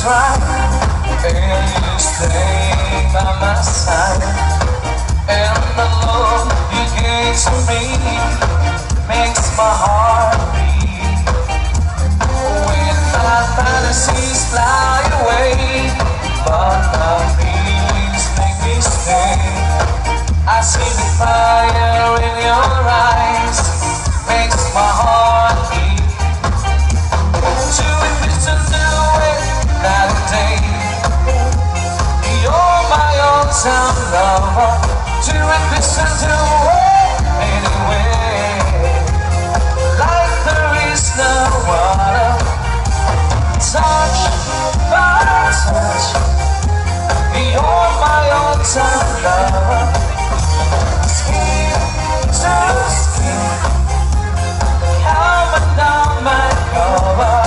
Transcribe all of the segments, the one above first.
right, and you stay by my side. And the love you gave to me makes my heart beat. When my fantasies fly away, but the feelings make me stay. I see the fire in your eyes, makes my heart beat. To listen to it night and day. You're my old-time lover. To listen to it anyway. Like there is no other. Touch by touch. You're my old-time lover. Skin to skin, coming down my cover.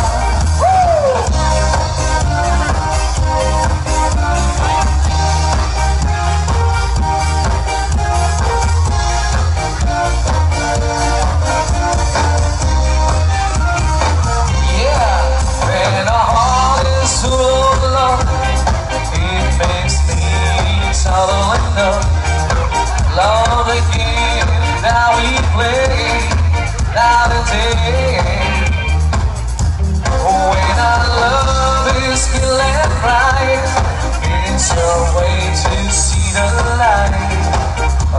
Love again, now we play night and day. When our love is feeling right, it's your way to see the light.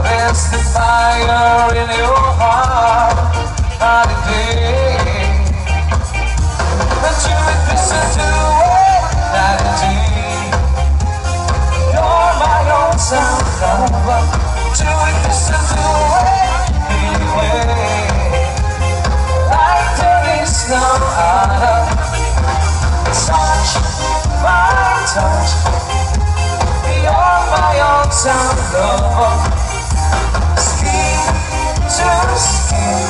There's the fire in your heart, night and day. But you listen to it night and day. You're my own sound lover. To listen to it anyway. Like there is no other. Touch by touch. You're my own sound lover. Skin to skin.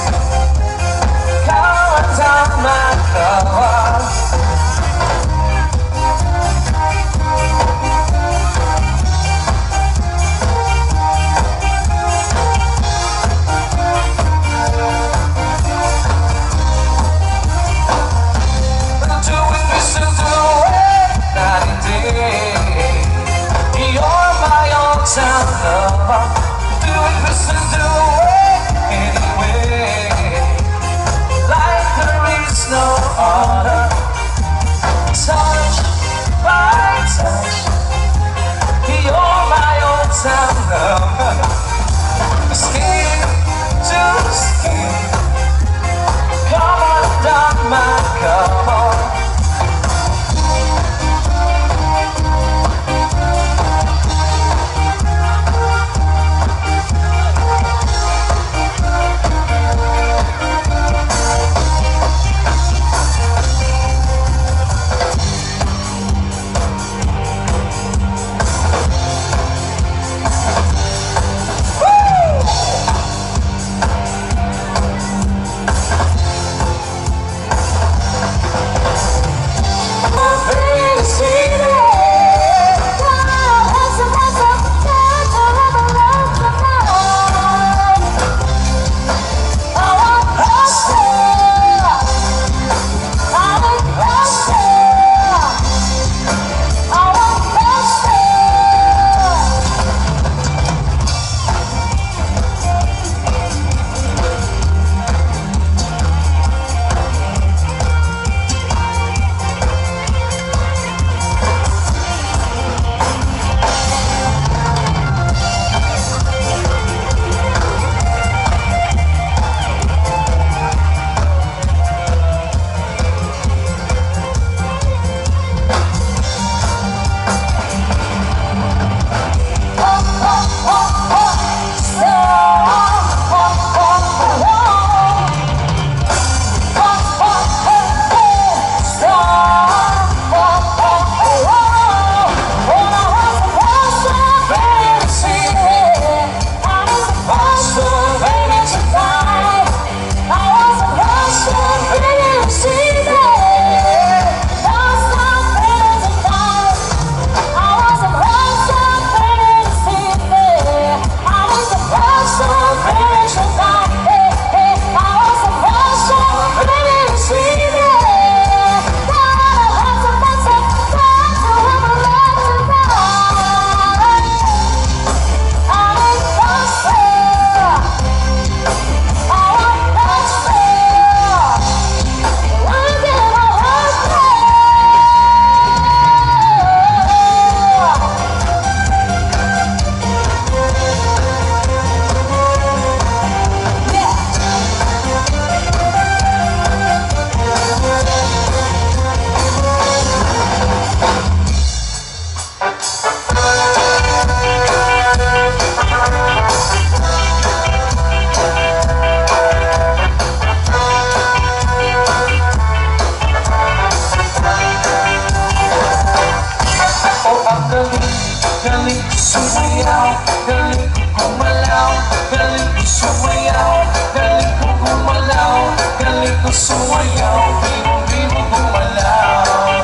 sumayaw, bibo-bibo gumalaw.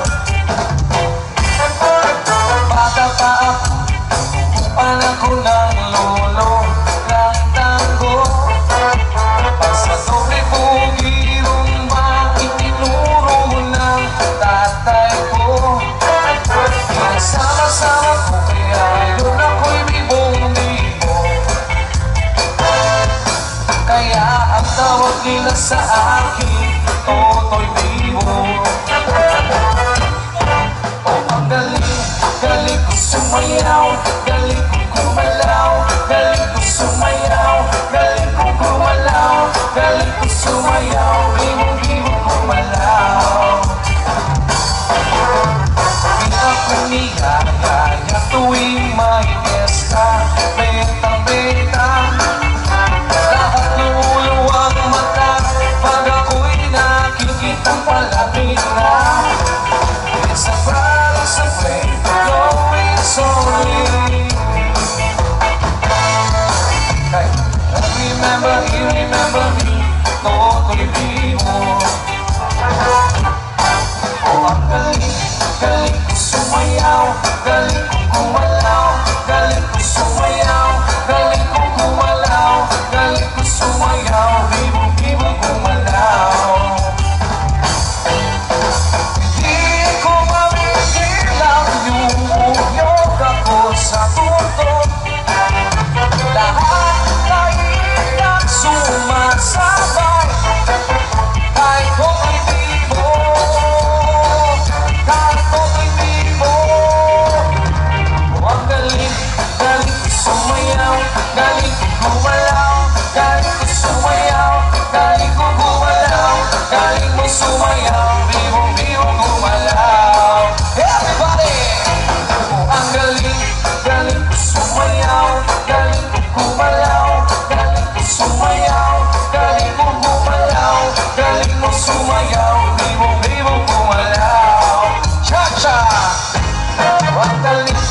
Bata pa ako, anak ko ng lolo ng tango. Pag sa doble bugi rumba, itinuro mo ng tatay ko. Sama-sama ko kaya yun ako'y bibong-bibo. Kaya ang tawag nila sa akin, Totoy Bibo. Oh, ang galing, galing ko sumayaw, galing ko gumalaw, galing ko sumayaw, galing ko gumalaw, galing ko sumayaw, bibo-bibo gumalaw. Di ako niyayaya tuwing may fiesta, bentang-bentang. Lahat lumuluwag mata pag ako'y nakikitang palapit na. It's a promise of flame going slowly. Hey, you remember me, Totoy Bibo. Oh, ang galing, galing ko sumayaw, galing ko gumalaw, galing ko sumayaw, galing ko gumalaw, galing ko sumayaw, bibo-bibo gumalaw. Hindi ko mapigilan yung uyog ako sa tutok. Lahat ay iyak sumasabay, kahit Totoy Bibo, kahit Totoy Bibo. Oh, ang galing, galing ko sumayaw, galing ko gumalaw, galing ko sumayaw, galing ko gumalaw, galing mo sumayaw, bibo-bibo gumalaw. Everybody! Oh, ang galing, galing ko sumayaw, galing ko gumalaw, galing ko sumayaw, galing ko gumalaw, galing mo sumayaw, bibo-bibo gumalaw. Cha-cha! Ang galing,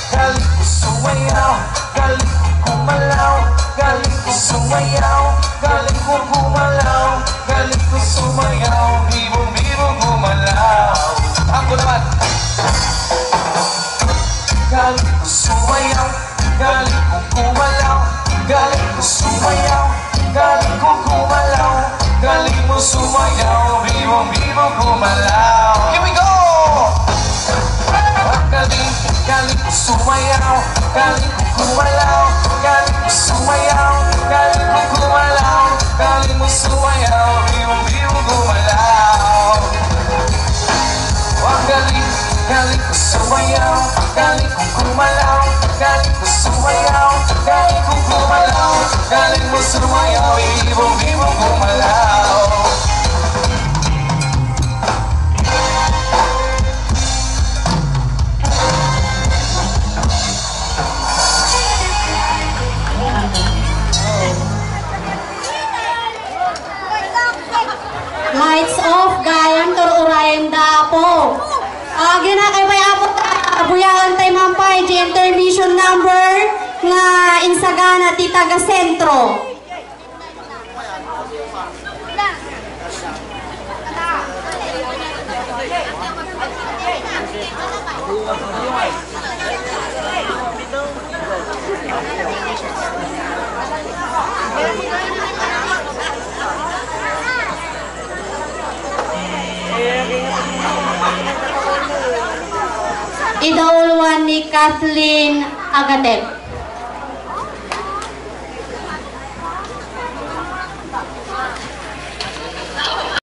galing ko sumayaw, galing ko gumalaw, galing ko sumayaw, galing ko gumalaw, galing ko sumayaw, bibo-bibo gumalaw. Ako naman. Galing ko sumayaw, galing ko gumalaw, galing ko sumayaw, galing ko gumalaw, galing mo sumayaw, bibo-bibo gumalaw. Here we go! Ang galing, galing ko sumayaw, galing ko gumalaw, galing ko sumayaw, galing ko gumalaw, galing mo sumayaw, bibo-bibo gumalaw. Ang galing, galing ko sumayaw, galing ko gumalaw, galing ko sumayaw, galing ko gumalaw, galing mo sumayaw, bibo-bibo gumalaw. Lights off, gayam, tururayan da po. Gina kay may apo buyangan tayo mampay, intermission number nga insagana ti taga sentro. Idauluan ni Kathleen Agatep.